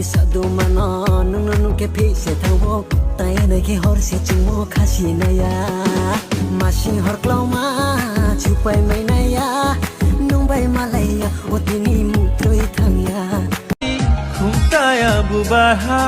sadu mana nung ke phi se thangbo tai nei ke hor se chungmo khasi naya masing hor kloma chupai mai naya nung bai malaya otini mutroi thangya khung taya bubaha